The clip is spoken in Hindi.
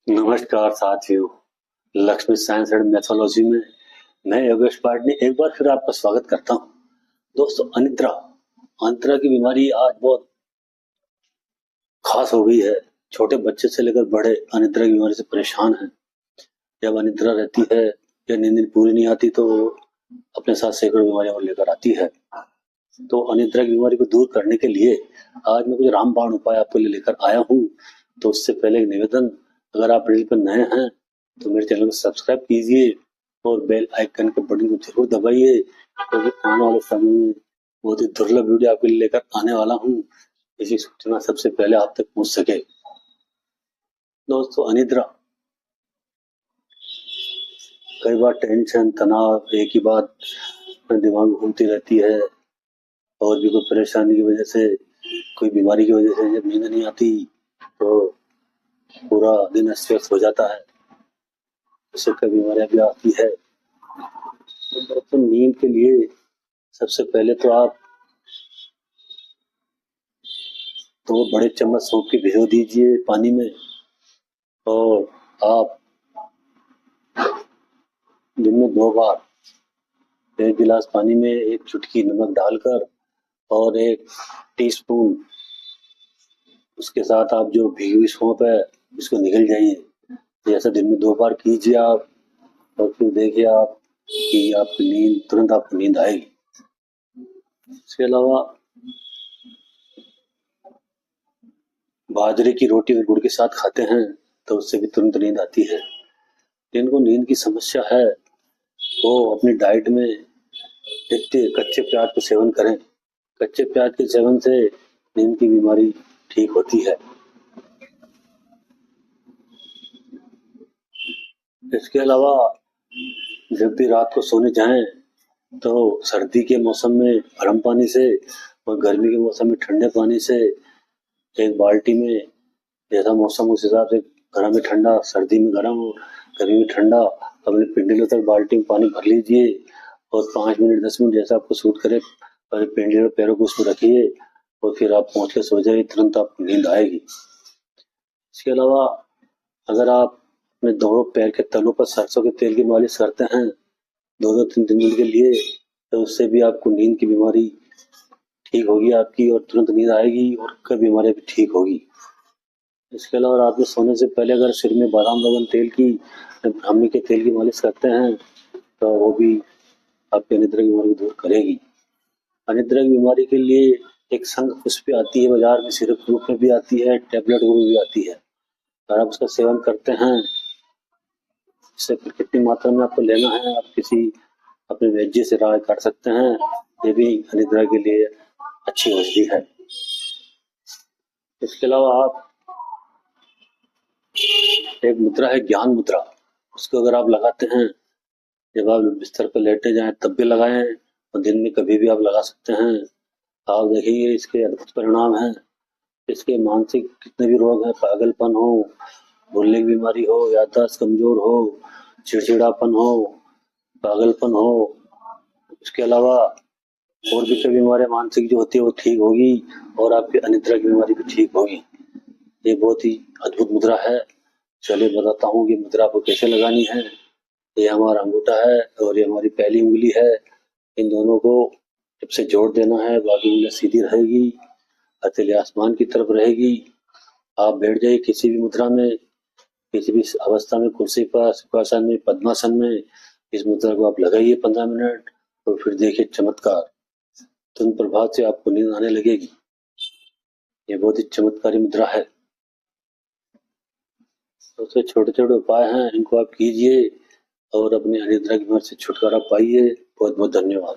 नमस्कार साथियों। लक्ष्मी साइंस एंड मैथोलॉजी में मैं योगेश पाटनी एक बार फिर आपका स्वागत करता हूँ। दोस्तों, अनिद्रा अनिद्रा की बीमारी आज बहुत खास हो गई है। छोटे बच्चे से लेकर बड़े अनिद्रा की बीमारी से परेशान हैं। जब अनिद्रा रहती है या नींद पूरी नहीं आती तो अपने साथ सैकड़ों बीमारियां और लेकर आती है। तो अनिद्रा की बीमारी को दूर करने के लिए आज मैं कुछ रामबाण उपाय आपके लिए लेकर आया हूँ। तो उससे पहले एक निवेदन, अगर आप चैनल पर नए हैं तो मेरे चैनल को सब्सक्राइब कीजिए और बेल आइकन के बटन को जरूर दबाइए, क्योंकि आने वाले समय में बहुत ही दुर्लभ वीडियो आपके लिए लेकर आने वाला हूँ। इसी सूचना सबसे पहले आप तक पहुंच सके। दोस्तों, अनिद्रा कई बार टेंशन, तनाव, एक ही बात दिमाग में घूमती रहती है और भी कोई परेशानी की वजह से, कोई बीमारी की वजह से जब नींद नहीं आती तो पूरा दिन अस्त व्यस्त हो जाता है। इससे कई बीमारियां भी आती है। तो नींद के लिए सबसे पहले तो आप 2 बड़े चम्मच सौंफ की भिगो दीजिए पानी में, और आप दिन में 2 बार 1 गिलास पानी में 1 चुटकी नमक डालकर और 1 टीस्पून उसके साथ आप जो भिगी हुई सौंफ है इसको निगल जाइए। ऐसा दिन में 2 बार कीजिए आप, और फिर देखिए आप कि आपकी नींद तुरंत आपको नींद आएगी। इसके अलावा बाजरे की रोटी और गुड़ के साथ खाते हैं तो उससे भी तुरंत नींद आती है। जिनको नींद की समस्या है वो अपनी डाइट में कच्चे प्याज का सेवन करें। कच्चे प्याज के सेवन से नींद की बीमारी ठीक होती है। इसके अलावा जब भी रात को सोने जाएं तो सर्दी के मौसम में गर्म पानी से और गर्मी के मौसम में ठंडे पानी से, एक बाल्टी में जैसा मौसम उस हिसाब से, गर्म में ठंडा, सर्दी में गर्म, गर्मी में ठंडा, अपने पिंडलों तक बाल्टी में पानी भर लीजिए और 5 मिनट 10 मिनट जैसा आपको सूट करे पिंडली और पैरों को उसमें रखिए और फिर आप पहुंच के सो जाइए, तुरंत आपको नींद आएगी। इसके अलावा अगर आप अपने दोनों पैर के तलों पर सरसों के तेल की मालिश करते हैं 2-3 दिन के लिए, तो उससे भी आपको नींद की बीमारी ठीक होगी आपकी और तुरंत नींद आएगी और कई बीमारियां भी ठीक होगी। इसके अलावा रात में सोने से पहले अगर सिर में बादाम रोगन तेल की, ब्राह्मी के तेल की मालिश करते हैं तो वो भी आपकी अनिद्रा की बीमारी को दूर करेगी। अनिद्रा की बीमारी के लिए एक शंख पुष्पी आती है बाजार में, सिरप के रूप में भी आती है, टेबलेट के रूप में भी आती है। अगर आप उसका सेवन करते हैं, इससे कितनी मात्रा में आपको लेना है आप किसी अपने वैद्य से राय कर सकते हैं। ये भी अनिद्रा के लिए अच्छी औषधि है। इसके अलावा आप एक मुद्रा है ज्ञान मुद्रा, उसको अगर आप लगाते हैं, जब आप बिस्तर पर लेटे जाएं तब भी लगाएं और दिन में कभी भी आप लगा सकते हैं। आप देखिए इसके अद्भुत परिणाम हैं। इसके मानसिक कितने भी रोग हैं, पागलपन हो, भूलने की बीमारी हो, याददाश्त कमजोर हो, चिड़चिड़ापन हो, पागलपन हो, इसके अलावा और भी कई बीमारियां मानसिक जो होती है वो ठीक होगी और आपकी अनिद्रा की बीमारी भी ठीक होगी। ये बहुत ही अद्भुत मुद्रा है। चलिए बताता हूँ कि मुद्रा को कैसे लगानी है। ये हमारा अंगूठा है और ये हमारी पहली उंगली है। इन दोनों को टिप से जोड़ देना है, बाकी उंगलियां सीधी रहेगी, हथेली आसमान की तरफ रहेगी। आप बैठ जाइए किसी भी मुद्रा में, किसी भी अवस्था में, कुर्सी पर, सुखासन में, पद्मासन में। इस मुद्रा को आप लगाइए 15 मिनट और फिर देखिए चमत्कार, तुरंत प्रभाव से आपको नींद आने लगेगी। ये बहुत ही चमत्कारी मुद्रा है। सबसे छोटे छोटे उपाय हैं, इनको आप कीजिए और अपनी अनिद्रा की बीमारी से छुटकारा पाइए। बहुत बहुत धन्यवाद।